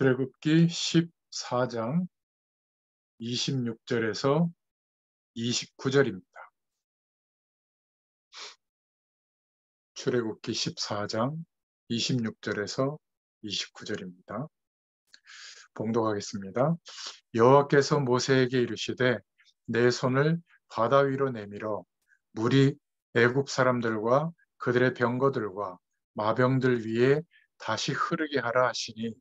출애굽기 14장 26절에서 29절입니다. 출애굽기 14장 26절에서 29절입니다. 봉독하겠습니다. 여호와께서 모세에게 이르시되 내 손을 바다 위로 내밀어 물이 애굽 사람들과 그들의 병거들과 마병들 위에 다시 흐르게 하라 하시니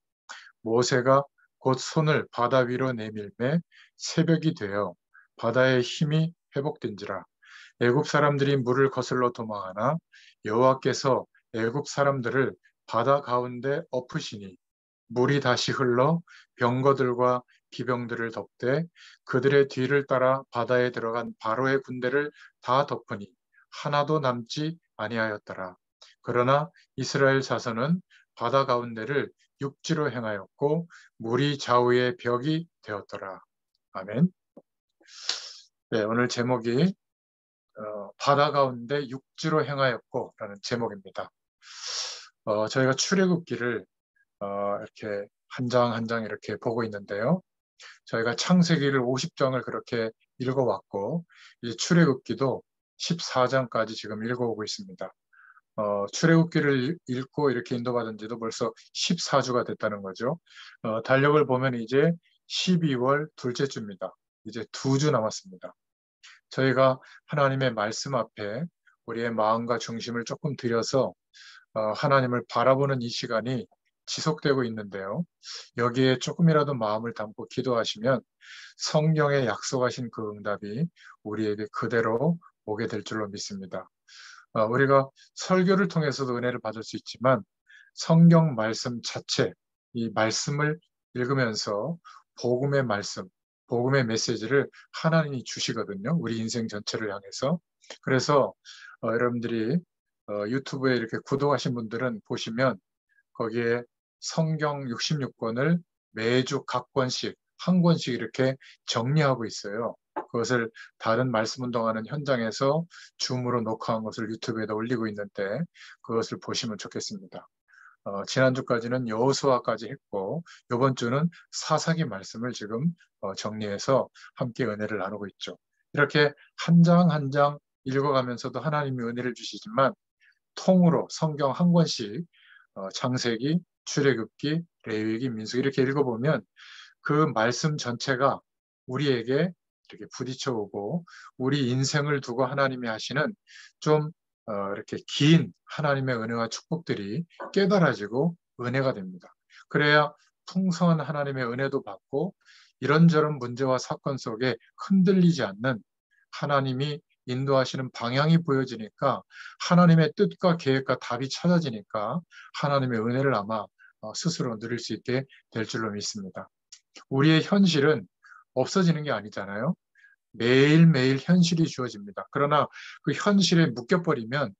모세가 곧 손을 바다 위로 내밀매 새벽이 되어 바다의 힘이 회복된지라. 애굽 사람들이 물을 거슬러 도망하나 여호와께서 애굽 사람들을 바다 가운데 엎으시니 물이 다시 흘러 병거들과 기병들을 덮되 그들의 뒤를 따라 바다에 들어간 바로의 군대를 다 덮으니 하나도 남지 아니하였더라. 그러나 이스라엘 자손은 바다 가운데를 육지로 행하였고 물이 좌우의 벽이 되었더라. 아멘. 네, 오늘 제목이 바다 가운데 육지로 행하였고 라는 제목입니다. 저희가 출애굽기를 이렇게 한 장 한 장 이렇게 보고 있는데요. 저희가 창세기를 50장을 그렇게 읽어왔고 이제 출애굽기도 14장까지 지금 읽어오고 있습니다. 출애굽기를 읽고 이렇게 인도받은 지도 벌써 14주가 됐다는 거죠. 달력을 보면 이제 12월 둘째 주입니다. 이제 2주 남았습니다. 저희가 하나님의 말씀 앞에 우리의 마음과 중심을 조금 들여서 하나님을 바라보는 이 시간이 지속되고 있는데요. 여기에 조금이라도 마음을 담고 기도하시면 성경에 약속하신 그 응답이 우리에게 그대로 오게 될 줄로 믿습니다. 우리가 설교를 통해서도 은혜를 받을 수 있지만 성경 말씀 자체, 이 말씀을 읽으면서 복음의 말씀, 복음의 메시지를 하나님이 주시거든요. 우리 인생 전체를 향해서. 그래서 여러분들이 유튜브에 이렇게 구독하신 분들은 보시면 거기에 성경 66권을 매주 각 권씩, 한 권씩 이렇게 정리하고 있어요. 그것을 다른 말씀 운동하는 현장에서 줌으로 녹화한 것을 유튜브에다 올리고 있는데 그것을 보시면 좋겠습니다. 지난주까지는 여호수아까지 했고 이번 주는 사사기 말씀을 지금 정리해서 함께 은혜를 나누고 있죠. 이렇게 한 장 한 장 읽어가면서도 하나님이 은혜를 주시지만 통으로 성경 한 권씩 창세기, 출애굽기, 레위기, 민수기 이렇게 읽어보면 그 말씀 전체가 우리에게 이렇게 부딪혀오고 우리 인생을 두고 하나님이 하시는 좀 이렇게 긴 하나님의 은혜와 축복들이 깨달아지고 은혜가 됩니다. 그래야 풍성한 하나님의 은혜도 받고 이런저런 문제와 사건 속에 흔들리지 않는 하나님이 인도하시는 방향이 보여지니까 하나님의 뜻과 계획과 답이 찾아지니까 하나님의 은혜를 아마 스스로 누릴 수 있게 될 줄로 믿습니다. 우리의 현실은 없어지는 게 아니잖아요. 매일매일 현실이 주어집니다. 그러나 그 현실에 묶여버리면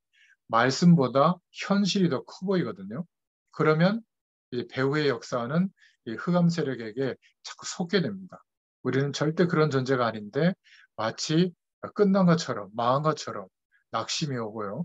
말씀보다 현실이 더 커 보이거든요. 그러면 이 배후의 역사는 이 흑암 세력에게 자꾸 속게 됩니다. 우리는 절대 그런 존재가 아닌데 마치 끝난 것처럼 망한 것처럼 낙심이 오고요.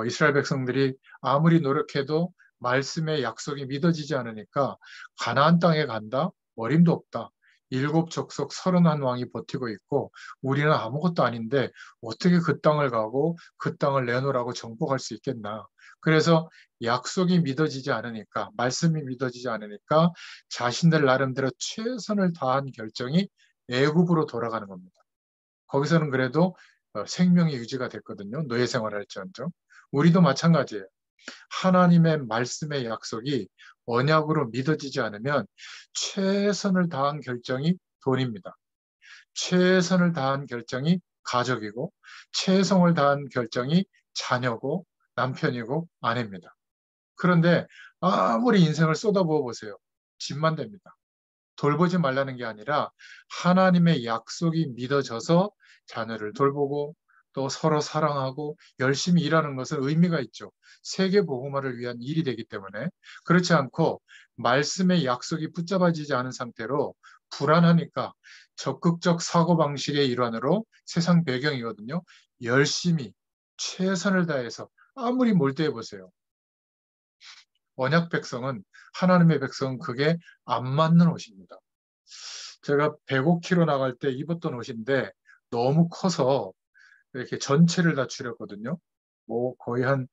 이스라엘 백성들이 아무리 노력해도 말씀의 약속이 믿어지지 않으니까 가나안 땅에 간다? 어림도 없다. 7족속 31왕이 버티고 있고 우리는 아무것도 아닌데 어떻게 그 땅을 가고 그 땅을 내놓으라고 정복할 수 있겠나. 그래서 약속이 믿어지지 않으니까 말씀이 믿어지지 않으니까 자신들 나름대로 최선을 다한 결정이 애굽으로 돌아가는 겁니다. 거기서는 그래도 생명이 유지가 됐거든요. 노예 생활할지언정. 우리도 마찬가지예요. 하나님의 말씀의 약속이 언약으로 믿어지지 않으면 최선을 다한 결정이 돈입니다. 최선을 다한 결정이 가족이고 최선을 다한 결정이 자녀고 남편이고 아내입니다. 그런데 아무리 인생을 쏟아부어 보세요. 집만 됩니다. 돌보지 말라는 게 아니라 하나님의 약속이 믿어져서 자녀를 돌보고 또 서로 사랑하고 열심히 일하는 것은 의미가 있죠. 세계 복음화를 위한 일이 되기 때문에 그렇지 않고 말씀의 약속이 붙잡아지지 않은 상태로 불안하니까 적극적 사고방식의 일환으로 세상 배경이거든요. 열심히 최선을 다해서 아무리 몰두해 보세요. 언약 백성은 하나님의 백성은 그게 안 맞는 옷입니다. 제가 105kg 나갈 때 입었던 옷인데 너무 커서 이렇게 전체를 다 줄였거든요. 뭐 거의 한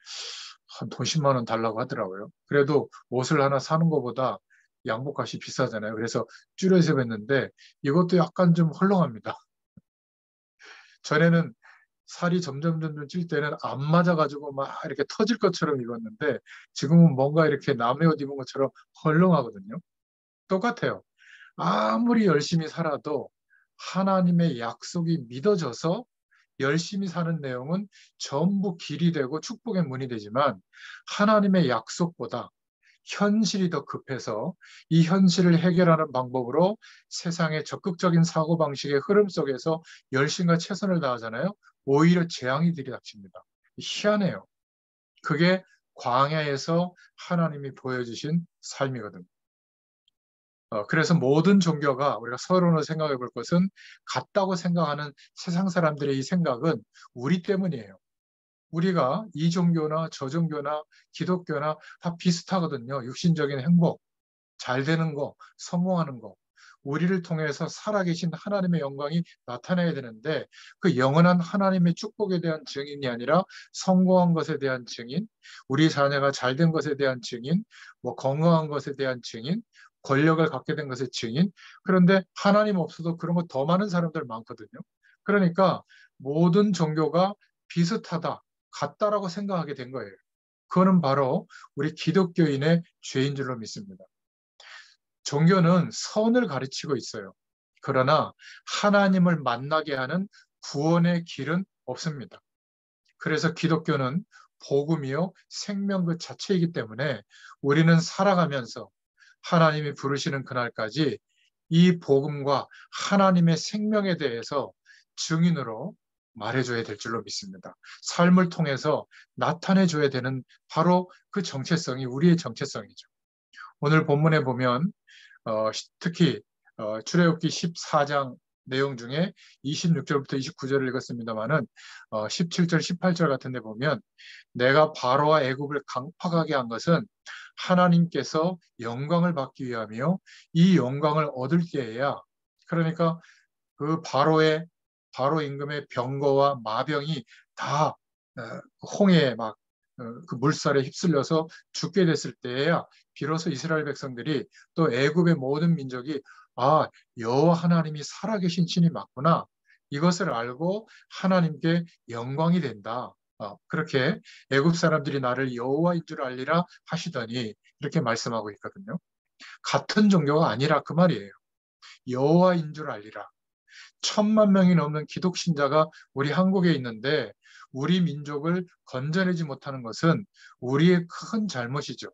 돈 10만 원 달라고 하더라고요. 그래도 옷을 하나 사는 것보다 양복값이 비싸잖아요. 그래서 줄여서 입었는데 이것도 약간 좀 헐렁합니다. 전에는 살이 점점 찔 때는 안 맞아가지고 막 이렇게 터질 것처럼 입었는데 지금은 뭔가 이렇게 남의 옷 입은 것처럼 헐렁하거든요. 똑같아요. 아무리 열심히 살아도 하나님의 약속이 믿어져서 열심히 사는 내용은 전부 길이 되고 축복의 문이 되지만 하나님의 약속보다 현실이 더 급해서 이 현실을 해결하는 방법으로 세상의 적극적인 사고방식의 흐름 속에서 열심과 최선을 다하잖아요. 오히려 재앙이 들이닥칩니다. 희한해요. 그게 광야에서 하나님이 보여주신 삶이거든요. 그래서 모든 종교가 우리가 서론을 생각해 볼 것은 같다고 생각하는 세상 사람들의 이 생각은 우리 때문이에요. 우리가 이 종교나 저 종교나 기독교나 다 비슷하거든요. 육신적인 행복, 잘 되는 거, 성공하는 거. 우리를 통해서 살아계신 하나님의 영광이 나타나야 되는데 그 영원한 하나님의 축복에 대한 증인이 아니라 성공한 것에 대한 증인, 우리 자녀가 잘 된 것에 대한 증인, 뭐 건강한 것에 대한 증인, 권력을 갖게 된 것의 증인. 그런데 하나님 없어도 그런 거 더 많은 사람들 많거든요. 그러니까 모든 종교가 비슷하다, 같다라고 생각하게 된 거예요. 그거는 바로 우리 기독교인의 죄인 줄로 믿습니다. 종교는 선을 가르치고 있어요. 그러나 하나님을 만나게 하는 구원의 길은 없습니다. 그래서 기독교는 복음이요 생명 그 자체이기 때문에 우리는 살아가면서 하나님이 부르시는 그날까지 이 복음과 하나님의 생명에 대해서 증인으로 말해줘야 될 줄로 믿습니다. 삶을 통해서 나타내줘야 되는 바로 그 정체성이 우리의 정체성이죠. 오늘 본문에 보면 특히 출애굽기 14장 내용 중에 26절부터 29절을 읽었습니다마는 17절, 18절 같은 데 보면 내가 바로와 애굽을 강팍하게 한 것은 하나님께서 영광을 받기 위함이요 이 영광을 얻을 때에야 그러니까 그 바로 임금의 병거와 마병이 다 홍해에 막 그 물살에 휩쓸려서 죽게 됐을 때에야 비로소 이스라엘 백성들이 또 애굽의 모든 민족이 아 여호와 하나님이 살아계신 신이 맞구나 이것을 알고 하나님께 영광이 된다. 그렇게 애굽 사람들이 나를 여호와인 줄 알리라 하시더니 이렇게 말씀하고 있거든요. 같은 종교가 아니라 그 말이에요. 여호와인 줄 알리라. 1,000만 명이 넘는 기독 신자가 우리 한국에 있는데 우리 민족을 건져내지 못하는 것은 우리의 큰 잘못이죠.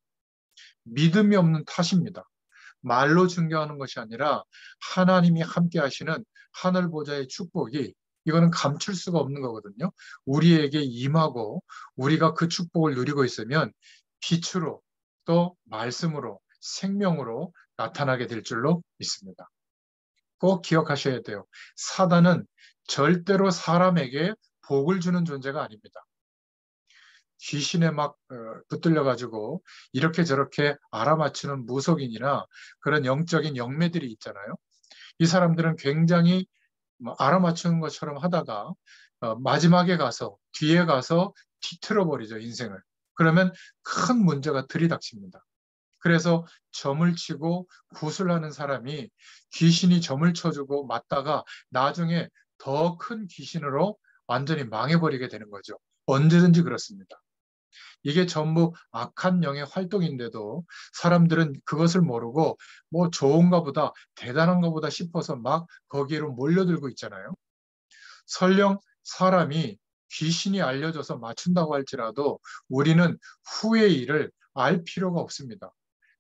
믿음이 없는 탓입니다. 말로 증거하는 것이 아니라 하나님이 함께 하시는 하늘 보좌의 축복이 이거는 감출 수가 없는 거거든요. 우리에게 임하고 우리가 그 축복을 누리고 있으면 빛으로 또 말씀으로 생명으로 나타나게 될 줄로 믿습니다. 꼭 기억하셔야 돼요. 사단은 절대로 사람에게 복을 주는 존재가 아닙니다. 귀신에 막 붙들려 가지고 이렇게 저렇게 알아맞히는 무속인이나 그런 영적인 영매들이 있잖아요. 이 사람들은 굉장히 뭐 알아맞히는 것처럼 하다가 마지막에 가서 뒤에 가서 뒤틀어 버리죠 인생을. 그러면 큰 문제가 들이닥칩니다. 그래서 점을 치고 구슬하는 사람이 귀신이 점을 쳐주고 맞다가 나중에 더 큰 귀신으로 완전히 망해버리게 되는 거죠. 언제든지 그렇습니다. 이게 전부 악한 영의 활동인데도 사람들은 그것을 모르고 뭐 좋은가 보다 대단한가 보다 싶어서 막 거기로 몰려들고 있잖아요. 설령 사람이 귀신이 알려줘서 맞춘다고 할지라도 우리는 후의 일을 알 필요가 없습니다.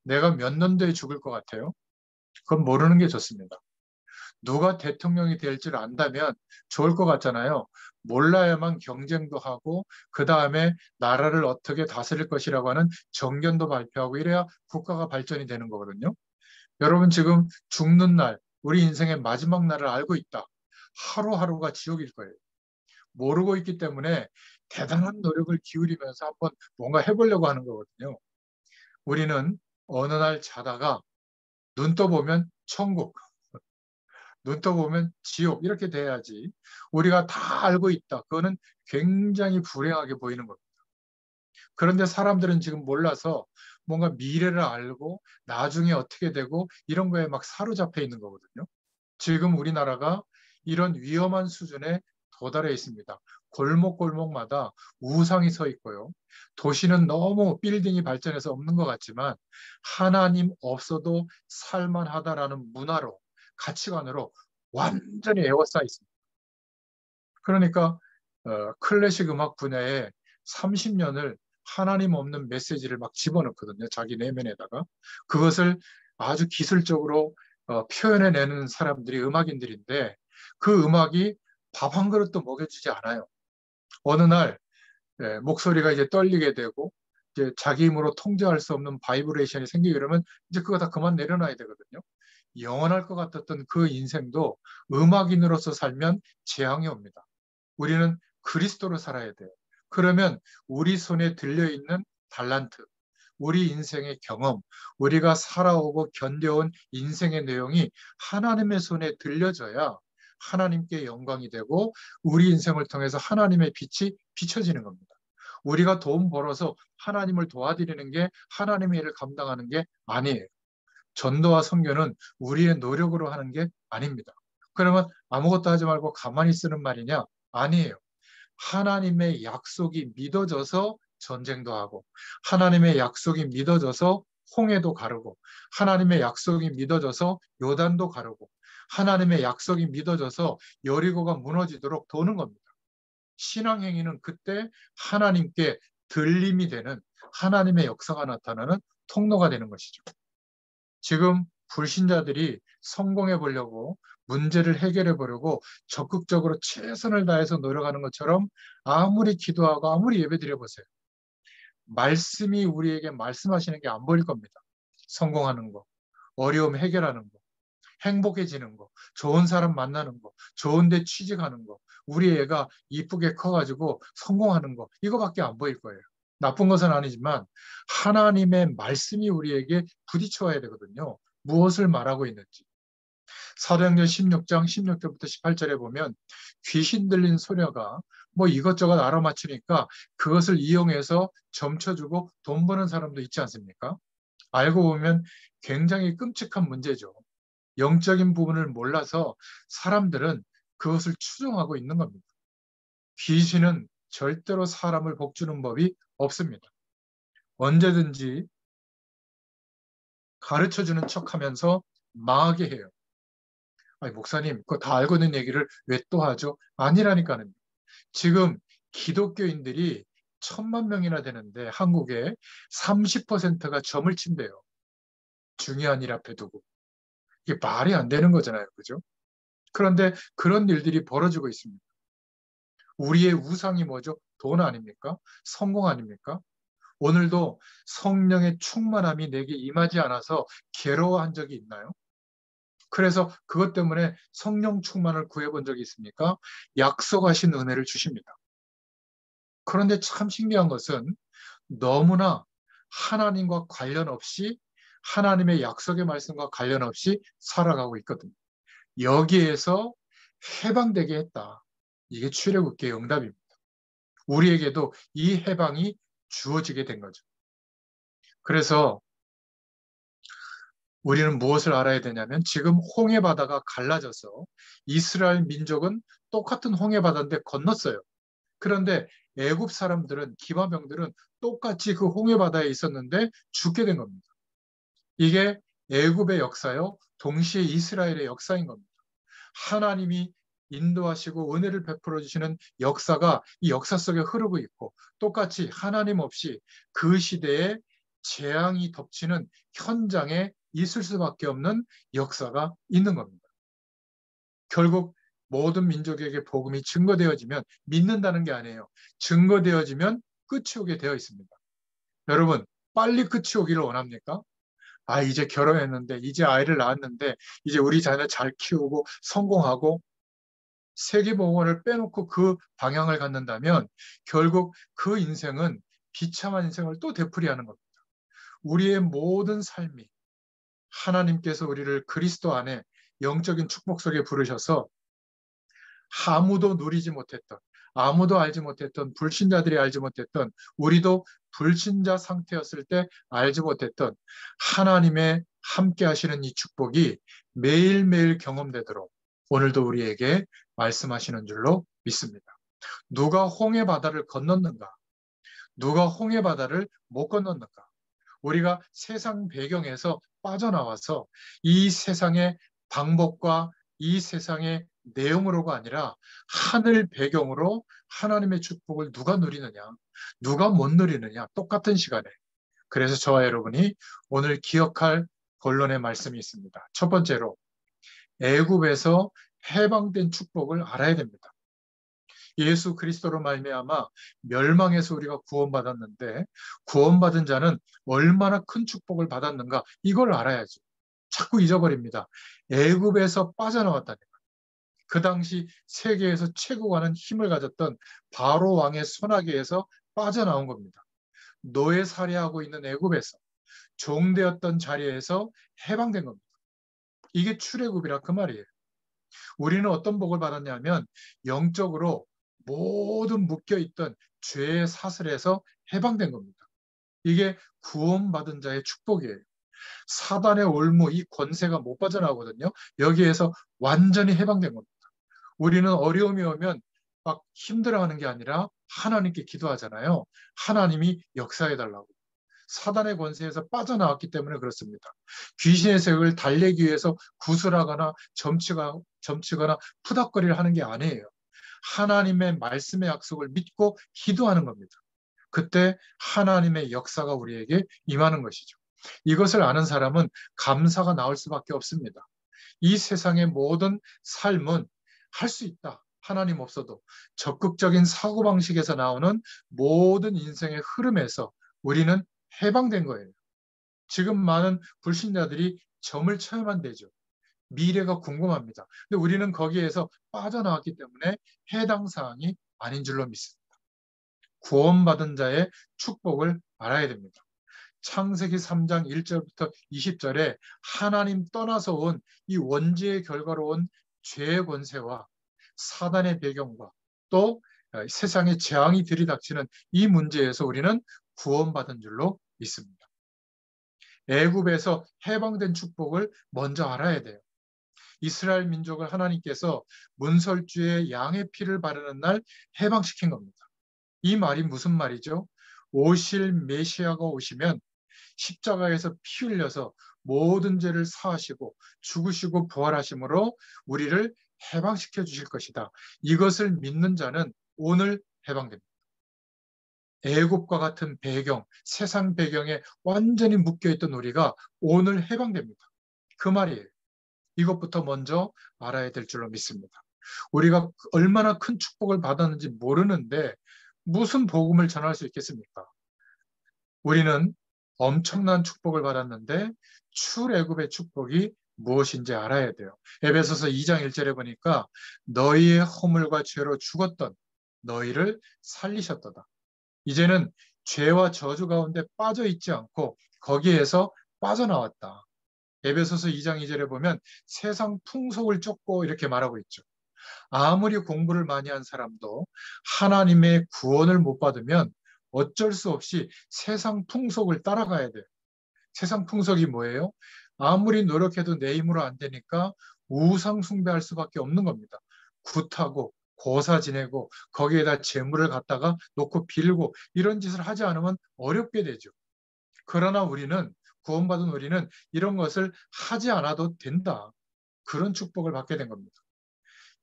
내가 몇 년도에 죽을 것 같아요? 그건 모르는 게 좋습니다. 누가 대통령이 될 줄 안다면 좋을 것 같잖아요. 몰라야만 경쟁도 하고 그 다음에 나라를 어떻게 다스릴 것이라고 하는 정견도 발표하고 이래야 국가가 발전이 되는 거거든요. 여러분 지금 죽는 날, 우리 인생의 마지막 날을 알고 있다. 하루하루가 지옥일 거예요. 모르고 있기 때문에 대단한 노력을 기울이면서 한번 뭔가 해보려고 하는 거거든요. 우리는 어느 날 자다가 눈 떠보면 천국, 눈 떠보면 지옥 이렇게 돼야지 우리가 다 알고 있다. 그거는 굉장히 불행하게 보이는 겁니다. 그런데 사람들은 지금 몰라서 뭔가 미래를 알고 나중에 어떻게 되고 이런 거에 막 사로잡혀 있는 거거든요. 지금 우리나라가 이런 위험한 수준에 도달해 있습니다. 골목골목마다 우상이 서 있고요. 도시는 너무 빌딩이 발전해서 없는 것 같지만 하나님 없어도 살만하다라는 문화로, 가치관으로 완전히 에워싸 있습니다. 그러니까 클래식 음악 분야에 30년을 하나님 없는 메시지를 막 집어넣거든요. 자기 내면에다가. 그것을 아주 기술적으로 표현해내는 사람들이 음악인들인데 그 음악이 밥 한 그릇도 먹여주지 않아요. 어느 날 목소리가 이제 떨리게 되고 이제 자기 힘으로 통제할 수 없는 바이브레이션이 생기게 되면 이제 그거 다 그만 내려놔야 되거든요. 영원할 것 같았던 그 인생도 음악인으로서 살면 재앙이 옵니다. 우리는 그리스도로 살아야 돼요. 그러면 우리 손에 들려있는 달란트, 우리 인생의 경험, 우리가 살아오고 견뎌온 인생의 내용이 하나님의 손에 들려져야 하나님께 영광이 되고 우리 인생을 통해서 하나님의 빛이 비춰지는 겁니다. 우리가 돈 벌어서 하나님을 도와드리는 게 하나님의 일을 감당하는 게 아니에요. 전도와 선교는 우리의 노력으로 하는 게 아닙니다. 그러면 아무것도 하지 말고 가만히 쓰는 말이냐? 아니에요. 하나님의 약속이 믿어져서 전쟁도 하고, 하나님의 약속이 믿어져서 홍해도 가르고, 하나님의 약속이 믿어져서 요단도 가르고, 하나님의 약속이 믿어져서 여리고가 무너지도록 도는 겁니다. 신앙 행위는 그때 하나님께 들림이 되는 하나님의 역사가 나타나는 통로가 되는 것이죠. 지금 불신자들이 성공해 보려고 문제를 해결해 보려고 적극적으로 최선을 다해서 노력하는 것처럼 아무리 기도하고 아무리 예배 드려 보세요. 말씀이 우리에게 말씀하시는 게 안 보일 겁니다. 성공하는 거, 어려움 해결하는 거, 행복해지는 거, 좋은 사람 만나는 거, 좋은 데 취직하는 거, 우리 애가 이쁘게 커가지고 성공하는 거, 이거밖에 안 보일 거예요. 나쁜 것은 아니지만 하나님의 말씀이 우리에게 부딪혀야 되거든요. 무엇을 말하고 있는지. 사도행전 16장 16절부터 18절에 보면 귀신 들린 소녀가 뭐 이것저것 알아맞히니까 그것을 이용해서 점쳐주고 돈 버는 사람도 있지 않습니까? 알고 보면 굉장히 끔찍한 문제죠. 영적인 부분을 몰라서 사람들은 그것을 추종하고 있는 겁니다. 귀신은 절대로 사람을 복주는 법이 없습니다. 언제든지 가르쳐주는 척하면서 망하게 해요. 아니, 목사님, 그거 다 알고 있는 얘기를 왜 또 하죠? 아니라니까는. 지금 기독교인들이 1,000만 명이나 되는데 한국에 30%가 점을 친대요. 중요한 일 앞에 두고. 이게 말이 안 되는 거잖아요. 그죠? 그런데 그런 일들이 벌어지고 있습니다. 우리의 우상이 뭐죠? 돈 아닙니까? 성공 아닙니까? 오늘도 성령의 충만함이 내게 임하지 않아서 괴로워한 적이 있나요? 그래서 그것 때문에 성령 충만을 구해본 적이 있습니까? 약속하신 은혜를 주십니다. 그런데 참 신기한 것은 너무나 하나님과 관련 없이 하나님의 약속의 말씀과 관련 없이 살아가고 있거든요. 여기에서 해방되게 했다. 이게 출애굽기의 응답입니다. 우리에게도 이 해방이 주어지게 된 거죠. 그래서 우리는 무엇을 알아야 되냐면 지금 홍해 바다가 갈라져서 이스라엘 민족은 똑같은 홍해 바다인데 건넜어요. 그런데 애굽 사람들은 기마병들은 똑같이 그 홍해 바다에 있었는데 죽게 된 겁니다. 이게 애굽의 역사요, 동시에 이스라엘의 역사인 겁니다. 하나님이 인도하시고 은혜를 베풀어 주시는 역사가 이 역사 속에 흐르고 있고 똑같이 하나님 없이 그 시대에 재앙이 덮치는 현장에 있을 수밖에 없는 역사가 있는 겁니다. 결국 모든 민족에게 복음이 증거되어지면 믿는다는 게 아니에요. 증거되어지면 끝이 오게 되어 있습니다. 여러분, 빨리 끝이 오기를 원합니까? 아, 이제 결혼했는데, 이제 아이를 낳았는데, 이제 우리 자녀 잘 키우고 성공하고 세계복음을 빼놓고 그 방향을 갖는다면 결국 그 인생은 비참한 인생을 또 되풀이하는 겁니다. 우리의 모든 삶이 하나님께서 우리를 그리스도 안에 영적인 축복 속에 부르셔서 아무도 누리지 못했던, 아무도 알지 못했던, 불신자들이 알지 못했던, 우리도 불신자 상태였을 때 알지 못했던 하나님의 함께 하시는 이 축복이 매일매일 경험되도록 오늘도 우리에게 말씀하시는 줄로 믿습니다. 누가 홍해 바다를 건넜는가? 누가 홍해 바다를 못 건넜는가? 우리가 세상 배경에서 빠져나와서 이 세상의 방법과 이 세상의 내용으로가 아니라 하늘 배경으로 하나님의 축복을 누가 누리느냐, 누가 못 누리느냐, 똑같은 시간에. 그래서 저와 여러분이 오늘 기억할 본론의 말씀이 있습니다. 첫 번째로 애굽에서 해방된 축복을 알아야 됩니다. 예수 그리스도로 말미암아 멸망에서 우리가 구원받았는데 구원받은 자는 얼마나 큰 축복을 받았는가 이걸 알아야죠. 자꾸 잊어버립니다. 애굽에서 빠져나왔다는 것. 그 당시 세계에서 최고가는 힘을 가졌던 바로 왕의 손아귀에서 빠져나온 겁니다. 노예 살해하고 있는 애굽에서 종되었던 자리에서 해방된 겁니다. 이게 출애굽이라 그 말이에요. 우리는 어떤 복을 받았냐면 영적으로 모든 묶여있던 죄의 사슬에서 해방된 겁니다. 이게 구원받은 자의 축복이에요. 사단의 올무, 이 권세가 못 빠져나오거든요. 여기에서 완전히 해방된 겁니다. 우리는 어려움이 오면 막 힘들어하는 게 아니라 하나님께 기도하잖아요. 하나님이 역사해달라고. 사단의 권세에서 빠져나왔기 때문에 그렇습니다. 귀신의 세력을 달래기 위해서 구슬하거나 점치거나 푸닥거리를 하는 게 아니에요. 하나님의 말씀의 약속을 믿고 기도하는 겁니다. 그때 하나님의 역사가 우리에게 임하는 것이죠. 이것을 아는 사람은 감사가 나올 수밖에 없습니다. 이 세상의 모든 삶은 할 수 있다. 하나님 없어도 적극적인 사고방식에서 나오는 모든 인생의 흐름에서 우리는 해방된 거예요. 지금 많은 불신자들이 점을 쳐야만 되죠. 미래가 궁금합니다. 근데 우리는 거기에서 빠져나왔기 때문에 해당 사항이 아닌 줄로 믿습니다. 구원받은 자의 축복을 알아야 됩니다. 창세기 3장 1절부터 20절에 하나님 떠나서 온 이 원죄의 결과로 온 죄의 권세와 사단의 배경과 또 세상의 재앙이 들이닥치는 이 문제에서 우리는 구원받은 줄로 믿습니다. 애굽에서 해방된 축복을 먼저 알아야 돼요. 이스라엘 민족을 하나님께서 문설주에 양의 피를 바르는 날 해방시킨 겁니다. 이 말이 무슨 말이죠? 오실 메시아가 오시면 십자가에서 피 흘려서 모든 죄를 사하시고 죽으시고 부활하심으로 우리를 해방시켜 주실 것이다. 이것을 믿는 자는 오늘 해방됩니다. 애국과 같은 배경, 세상 배경에 완전히 묶여있던 우리가 오늘 해방됩니다. 그 말이에요. 이것부터 먼저 알아야 될 줄로 믿습니다. 우리가 얼마나 큰 축복을 받았는지 모르는데 무슨 복음을 전할 수 있겠습니까? 우리는 엄청난 축복을 받았는데 출애굽의 축복이 무엇인지 알아야 돼요. 에베소서 2장 1절에 보니까 너희의 허물과 죄로 죽었던 너희를 살리셨도다. 이제는 죄와 저주 가운데 빠져 있지 않고 거기에서 빠져나왔다. 에베소서 2장 2절에 보면 세상 풍속을 쫓고 이렇게 말하고 있죠. 아무리 공부를 많이 한 사람도 하나님의 구원을 못 받으면 어쩔 수 없이 세상 풍속을 따라가야 돼요. 세상 풍속이 뭐예요? 아무리 노력해도 내 힘으로 안 되니까 우상 숭배할 수밖에 없는 겁니다. 굿하고 고사 지내고 거기에다 재물을 갖다가 놓고 빌고 이런 짓을 하지 않으면 어렵게 되죠. 그러나 우리는 구원받은 우리는 이런 것을 하지 않아도 된다. 그런 축복을 받게 된 겁니다.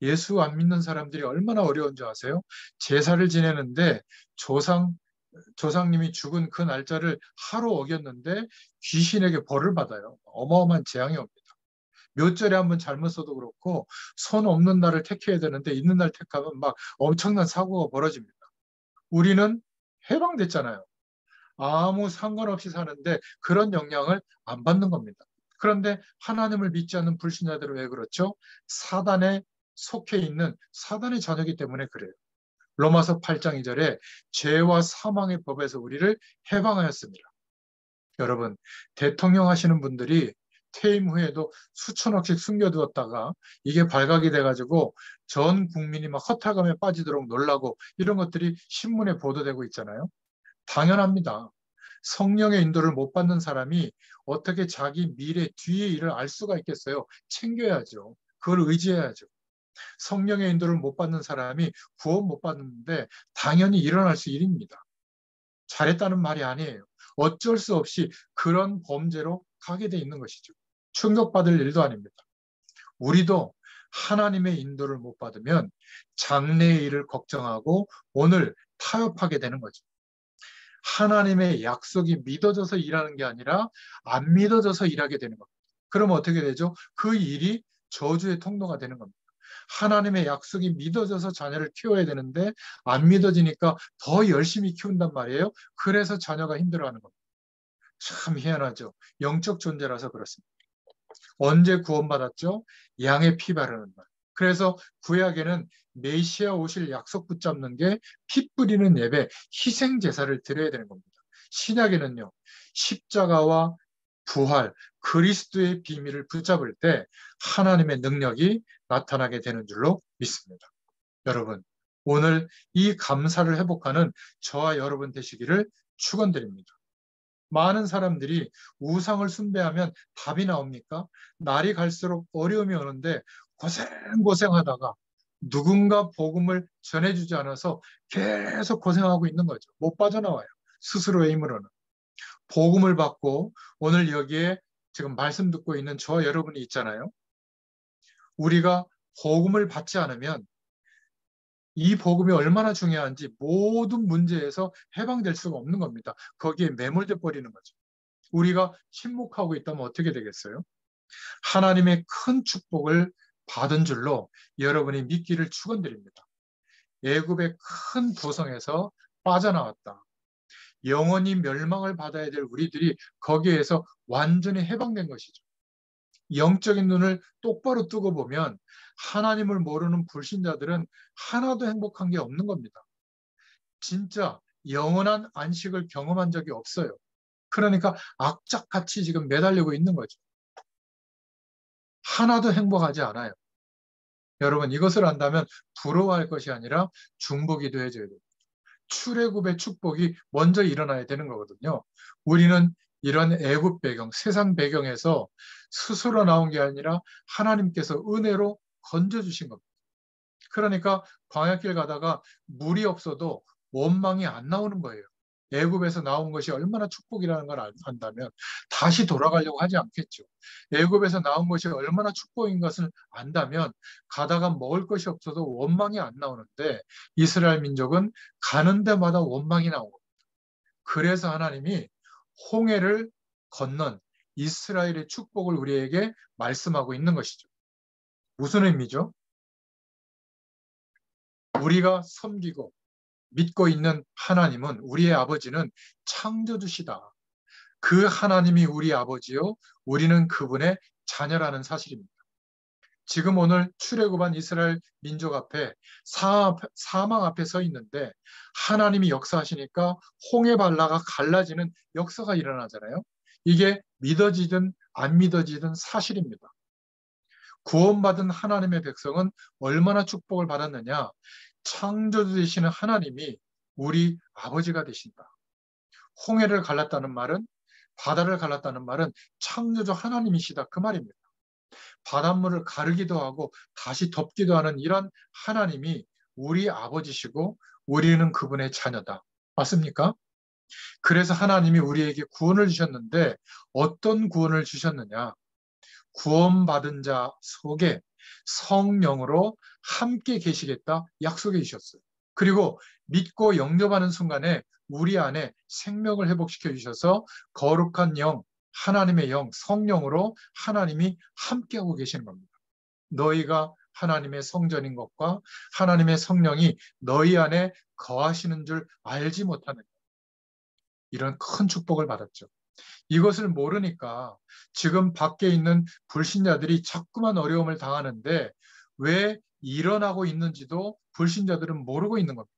예수 안 믿는 사람들이 얼마나 어려운 줄 아세요? 제사를 지내는데 조상님이 죽은 그 날짜를 하루 어겼는데 귀신에게 벌을 받아요. 어마어마한 재앙이 옵니다. 몇 절에 한번 잘못 써도 그렇고 손 없는 날을 택해야 되는데 있는 날 택하면 막 엄청난 사고가 벌어집니다. 우리는 해방됐잖아요. 아무 상관없이 사는데 그런 영향을 안 받는 겁니다. 그런데 하나님을 믿지 않는 불신자들은 왜 그렇죠? 사단에 속해 있는 사단의 자녀이기 때문에 그래요. 로마서 8장 2절에 죄와 사망의 법에서 우리를 해방하였습니다. 여러분, 대통령 하시는 분들이 퇴임 후에도 수천억씩 숨겨두었다가 이게 발각이 돼가지고 전 국민이 막 허탈감에 빠지도록 놀라고 이런 것들이 신문에 보도되고 있잖아요. 당연합니다. 성령의 인도를 못 받는 사람이 어떻게 자기 미래 뒤의 일을 알 수가 있겠어요? 챙겨야죠. 그걸 의지해야죠. 성령의 인도를 못 받는 사람이 구원 못 받는데 당연히 일어날 수 일입니다. 잘했다는 말이 아니에요. 어쩔 수 없이 그런 범죄로 가게 돼 있는 것이죠. 충격받을 일도 아닙니다. 우리도 하나님의 인도를 못 받으면 장래의 일을 걱정하고 오늘 타협하게 되는 거죠. 하나님의 약속이 믿어져서 일하는 게 아니라 안 믿어져서 일하게 되는 겁니다. 그럼 어떻게 되죠? 그 일이 저주의 통로가 되는 겁니다. 하나님의 약속이 믿어져서 자녀를 키워야 되는데 안 믿어지니까 더 열심히 키운단 말이에요. 그래서 자녀가 힘들어하는 겁니다. 참 희한하죠. 영적 존재라서 그렇습니다. 언제 구원받았죠? 양의 피 바르는 날. 그래서 구약에는 메시아 오실 약속 붙잡는 게 피 뿌리는 예배, 희생 제사를 드려야 되는 겁니다. 신약에는요, 십자가와 부활, 그리스도의 비밀을 붙잡을 때 하나님의 능력이 나타나게 되는 줄로 믿습니다. 여러분, 오늘 이 감사를 회복하는 저와 여러분 되시기를 축원드립니다. 많은 사람들이 우상을 숭배하면 답이 나옵니까? 날이 갈수록 어려움이 오는데 고생하다가 누군가 복음을 전해주지 않아서 계속 고생하고 있는 거죠. 못 빠져나와요. 스스로의 힘으로는. 복음을 받고 오늘 여기에 지금 말씀 듣고 있는 저와 여러분이 있잖아요. 우리가 복음을 받지 않으면 이 복음이 얼마나 중요한지 모든 문제에서 해방될 수가 없는 겁니다. 거기에 매몰돼 버리는 거죠. 우리가 침묵하고 있다면 어떻게 되겠어요? 하나님의 큰 축복을 받은 줄로 여러분이 믿기를 축원드립니다. 애굽의 큰 도성에서 빠져나왔다. 영원히 멸망을 받아야 될 우리들이 거기에서 완전히 해방된 것이죠. 영적인 눈을 똑바로 뜨고 보면 하나님을 모르는 불신자들은 하나도 행복한 게 없는 겁니다. 진짜 영원한 안식을 경험한 적이 없어요. 그러니까 악착같이 지금 매달리고 있는 거죠. 하나도 행복하지 않아요. 여러분 이것을 안다면 부러워할 것이 아니라 중보기도 해줘야 돼요. 출애굽의 축복이 먼저 일어나야 되는 거거든요. 우리는 이런 애굽 배경, 세상 배경에서 스스로 나온 게 아니라 하나님께서 은혜로 건져주신 겁니다. 그러니까 광야길 가다가 물이 없어도 원망이 안 나오는 거예요. 애굽에서 나온 것이 얼마나 축복이라는 걸 안다면 다시 돌아가려고 하지 않겠죠. 애굽에서 나온 것이 얼마나 축복인 것을 안다면 가다가 먹을 것이 없어도 원망이 안 나오는데 이스라엘 민족은 가는 데마다 원망이 나오고 그래서 하나님이 홍해를 건넌 이스라엘의 축복을 우리에게 말씀하고 있는 것이죠. 무슨 의미죠? 우리가 섬기고 믿고 있는 하나님은 우리의 아버지는 창조주시다. 그 하나님이 우리 아버지요, 우리는 그분의 자녀라는 사실입니다. 지금 오늘 출애굽한 이스라엘 민족 앞에 사망 앞에 서 있는데 하나님이 역사하시니까 홍해 발라가 갈라지는 역사가 일어나잖아요. 이게 믿어지든 안 믿어지든 사실입니다. 구원받은 하나님의 백성은 얼마나 축복을 받았느냐? 창조주 되시는 하나님이 우리 아버지가 되신다. 홍해를 갈랐다는 말은 바다를 갈랐다는 말은 창조주 하나님이시다 그 말입니다. 바닷물을 가르기도 하고 다시 덮기도 하는 이런 하나님이 우리 아버지시고 우리는 그분의 자녀다. 맞습니까? 그래서 하나님이 우리에게 구원을 주셨는데 어떤 구원을 주셨느냐? 구원받은 자 속에 성령으로 함께 계시겠다 약속해 주셨어요. 그리고 믿고 영접하는 순간에 우리 안에 생명을 회복시켜 주셔서 거룩한 영, 하나님의 영, 성령으로 하나님이 함께하고 계시는 겁니다. 너희가 하나님의 성전인 것과 하나님의 성령이 너희 안에 거하시는 줄 알지 못하는 이런 큰 축복을 받았죠. 이것을 모르니까 지금 밖에 있는 불신자들이 자꾸만 어려움을 당하는데 왜 일어나고 있는지도 불신자들은 모르고 있는 겁니다.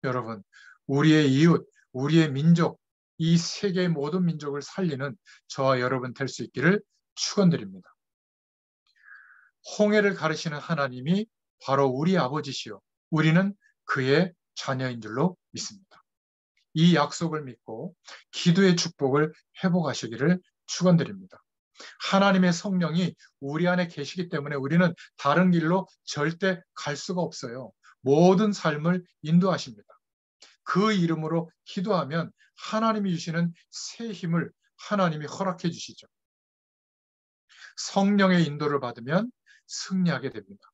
여러분, 우리의 이웃, 우리의 민족, 이 세계의 모든 민족을 살리는 저와 여러분 될 수 있기를 축원드립니다. 홍해를 가르시는 하나님이 바로 우리 아버지시요 우리는 그의 자녀인 줄로 믿습니다. 이 약속을 믿고 기도의 축복을 회복하시기를 축원드립니다. 하나님의 성령이 우리 안에 계시기 때문에 우리는 다른 길로 절대 갈 수가 없어요. 모든 삶을 인도하십니다. 그 이름으로 기도하면 하나님이 주시는 새 힘을 하나님이 허락해 주시죠. 성령의 인도를 받으면 승리하게 됩니다.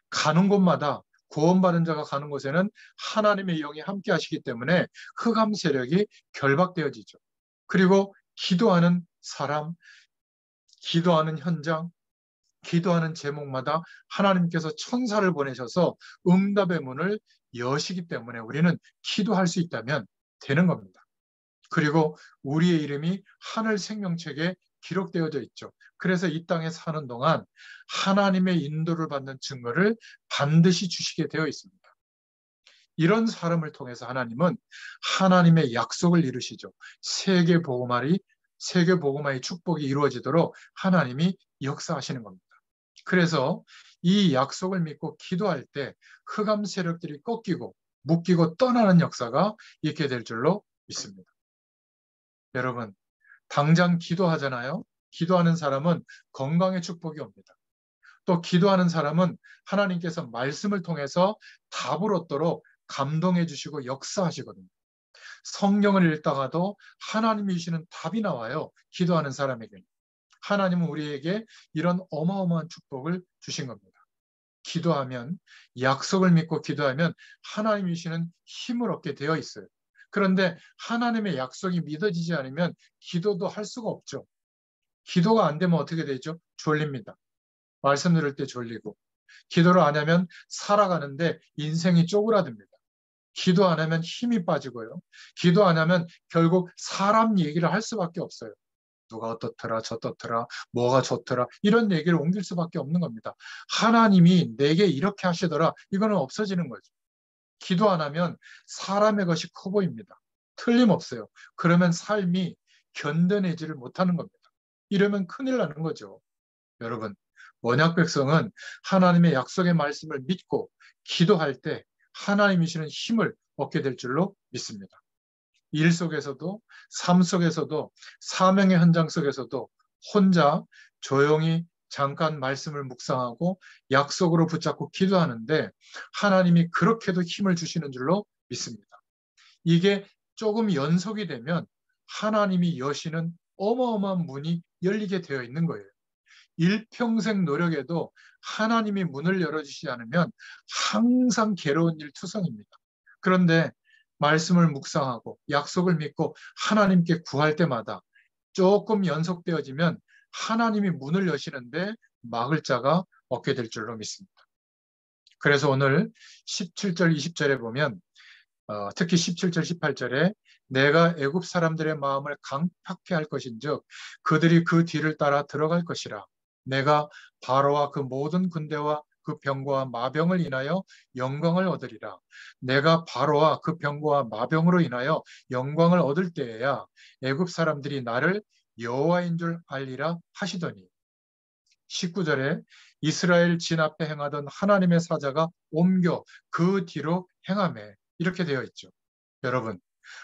가는 곳마다 구원받은 자가 가는 곳에는 하나님의 영이 함께 하시기 때문에 흑암 세력이 결박되어지죠. 그리고 기도하는 사람, 기도하는 현장, 기도하는 제목마다 하나님께서 천사를 보내셔서 응답의 문을 여시기 때문에 우리는 기도할 수 있다면 되는 겁니다. 그리고 우리의 이름이 하늘 생명책에 기록되어져 있죠. 그래서 이 땅에 사는 동안 하나님의 인도를 받는 증거를 반드시 주시게 되어 있습니다. 이런 사람을 통해서 하나님은 하나님의 약속을 이루시죠. 세계 복음화의 축복이 이루어지도록 하나님이 역사하시는 겁니다. 그래서 이 약속을 믿고 기도할 때 흑암 세력들이 꺾이고 묶이고 떠나는 역사가 있게 될 줄로 믿습니다. 여러분, 당장 기도하잖아요. 기도하는 사람은 건강의 축복이 옵니다. 또 기도하는 사람은 하나님께서 말씀을 통해서 답을 얻도록 감동해 주시고 역사하시거든요. 성경을 읽다가도 하나님이 주시는 답이 나와요. 기도하는 사람에게. 하나님은 우리에게 이런 어마어마한 축복을 주신 겁니다. 기도하면, 약속을 믿고 기도하면 하나님이 주시는 힘을 얻게 되어 있어요. 그런데 하나님의 약속이 믿어지지 않으면 기도도 할 수가 없죠. 기도가 안 되면 어떻게 되죠? 졸립니다. 말씀 들을 때 졸리고. 기도를 안 하면 살아가는데 인생이 쪼그라듭니다. 기도 안 하면 힘이 빠지고요. 기도 안 하면 결국 사람 얘기를 할 수밖에 없어요. 누가 어떻더라, 저떻더라, 뭐가 좋더라, 이런 얘기를 옮길 수밖에 없는 겁니다. 하나님이 내게 이렇게 하시더라, 이거는 없어지는 거죠. 기도 안 하면 사람의 것이 커 보입니다. 틀림없어요. 그러면 삶이 견뎌내지를 못하는 겁니다. 이러면 큰일 나는 거죠. 여러분, 언약 백성은 하나님의 약속의 말씀을 믿고 기도할 때 하나님이 주시는 힘을 얻게 될 줄로 믿습니다. 일 속에서도, 삶 속에서도, 사명의 현장 속에서도 혼자 조용히 잠깐 말씀을 묵상하고 약속으로 붙잡고 기도하는데 하나님이 그렇게도 힘을 주시는 줄로 믿습니다. 이게 조금 연속이 되면 하나님이 여시는 어마어마한 문이 열리게 되어 있는 거예요. 일평생 노력해도 하나님이 문을 열어주시지 않으면 항상 괴로운 일 투성입니다. 그런데 말씀을 묵상하고 약속을 믿고 하나님께 구할 때마다 조금 연속되어지면 하나님이 문을 여시는데 막을 자가 없게 될 줄로 믿습니다. 그래서 오늘 17절, 20절에 보면 특히 17절, 18절에 내가 애굽 사람들의 마음을 강팍해 할 것인즉 그들이 그 뒤를 따라 들어갈 것이라. 내가 바로와 그 모든 군대와 그 병거와 마병을 인하여 영광을 얻으리라. 내가 바로와 그 병거와 마병으로 인하여 영광을 얻을 때에야 애굽 사람들이 나를 여호와인 줄 알리라 하시더니 19절에 이스라엘 진 앞에 행하던 하나님의 사자가 옮겨 그 뒤로 행하매 이렇게 되어 있죠. 여러분,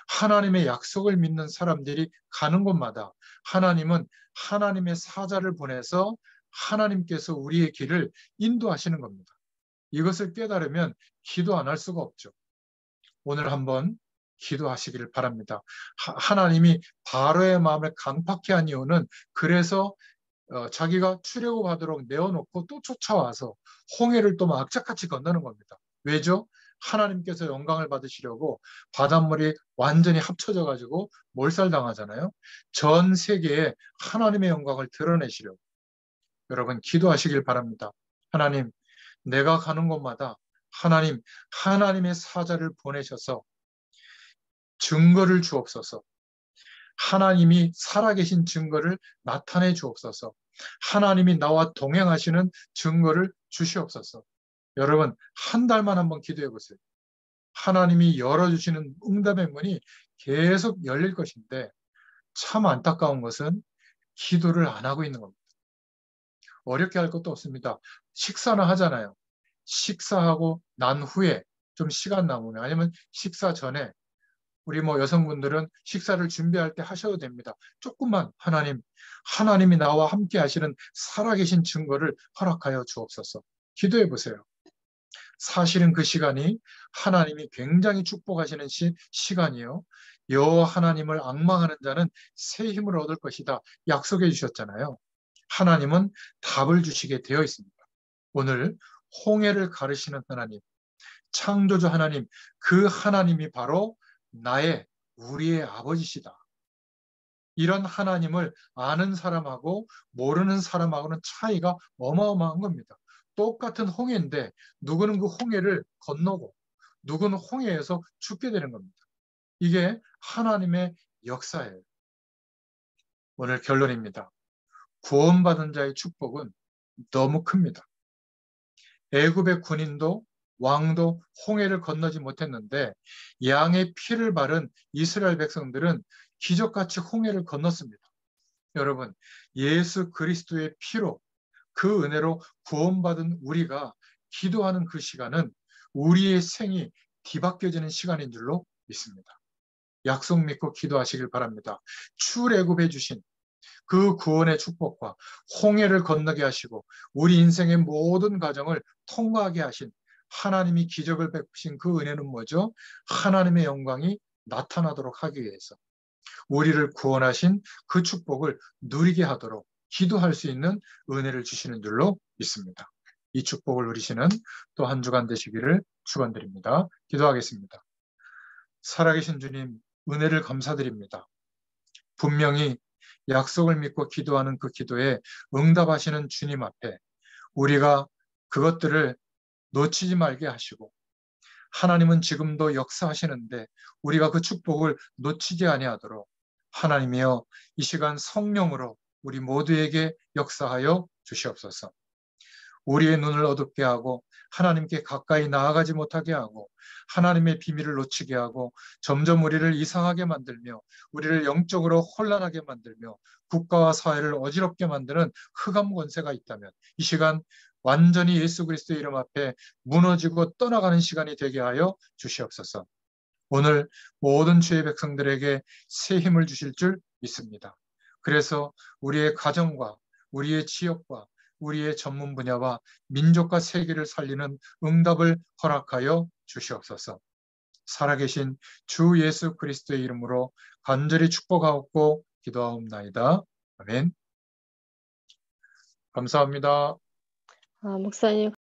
하나님의 약속을 믿는 사람들이 가는 곳마다 하나님은 하나님의 사자를 보내서 하나님께서 우리의 길을 인도하시는 겁니다. 이것을 깨달으면 기도 안 할 수가 없죠. 오늘 한번 기도하시기를 바랍니다. 하나님이 바로의 마음을 강팍해 한 이유는 그래서 자기가 출애굽하도록 내어놓고 또 쫓아와서 홍해를 또 막 악착같이 건너는 겁니다. 왜죠? 하나님께서 영광을 받으시려고 바닷물이 완전히 합쳐져 가지고 몰살당하잖아요. 전 세계에 하나님의 영광을 드러내시려고. 여러분 기도하시길 바랍니다. 하나님, 내가 가는 곳마다 하나님의 사자를 보내셔서 증거를 주옵소서. 하나님이 살아계신 증거를 나타내 주옵소서. 하나님이 나와 동행하시는 증거를 주시옵소서. 여러분, 한 달만 한번 기도해 보세요. 하나님이 열어주시는 응답의 문이 계속 열릴 것인데 참 안타까운 것은 기도를 안 하고 있는 겁니다. 어렵게 할 것도 없습니다. 식사나 하잖아요. 식사하고 난 후에 좀 시간 남으면 아니면 식사 전에 우리 뭐 여성분들은 식사를 준비할 때 하셔도 됩니다. 조금만 하나님이 나와 함께 하시는 살아계신 증거를 허락하여 주옵소서. 기도해 보세요. 사실은 그 시간이 하나님이 굉장히 축복하시는 시간이요. 여호와 하나님을 앙망하는 자는 새 힘을 얻을 것이다. 약속해 주셨잖아요. 하나님은 답을 주시게 되어 있습니다. 오늘 홍해를 가르시는 하나님, 창조주 하나님, 그 하나님이 바로 우리의 아버지시다. 이런 하나님을 아는 사람하고 모르는 사람하고는 차이가 어마어마한 겁니다. 똑같은 홍해인데 누구는 그 홍해를 건너고 누구는 홍해에서 죽게 되는 겁니다. 이게 하나님의 역사예요. 오늘 결론입니다. 구원받은 자의 축복은 너무 큽니다. 애굽의 군인도 왕도 홍해를 건너지 못했는데 양의 피를 바른 이스라엘 백성들은 기적같이 홍해를 건넜습니다. 여러분, 예수 그리스도의 피로 그 은혜로 구원받은 우리가 기도하는 그 시간은 우리의 생이 뒤바뀌어지는 시간인 줄로 믿습니다. 약속 믿고 기도하시길 바랍니다. 출애굽해 주신 그 구원의 축복과 홍해를 건너게 하시고 우리 인생의 모든 과정을 통과하게 하신 하나님이 기적을 베푸신 그 은혜는 뭐죠? 하나님의 영광이 나타나도록 하기 위해서 우리를 구원하신 그 축복을 누리게 하도록 기도할 수 있는 은혜를 주시는 줄로 믿습니다. 이 축복을 누리시는 또 한 주간 되시기를 축원드립니다. 기도하겠습니다. 살아계신 주님, 은혜를 감사드립니다. 분명히 약속을 믿고 기도하는 그 기도에 응답하시는 주님 앞에 우리가 그것들을 놓치지 말게 하시고 하나님은 지금도 역사하시는데 우리가 그 축복을 놓치지 아니하도록 하나님이여 이 시간 성령으로 우리 모두에게 역사하여 주시옵소서. 우리의 눈을 어둡게 하고 하나님께 가까이 나아가지 못하게 하고 하나님의 비밀을 놓치게 하고 점점 우리를 이상하게 만들며 우리를 영적으로 혼란하게 만들며 국가와 사회를 어지럽게 만드는 흑암 권세가 있다면 이 시간 완전히 예수 그리스도의 이름 앞에 무너지고 떠나가는 시간이 되게 하여 주시옵소서. 오늘 모든 주의 백성들에게 새 힘을 주실 줄 믿습니다. 그래서 우리의 가정과 우리의 지역과 우리의 전문 분야와 민족과 세계를 살리는 응답을 허락하여 주시옵소서. 살아계신 주 예수 그리스도의 이름으로 간절히 축복하옵고 기도하옵나이다. 아멘. 감사합니다. 목사님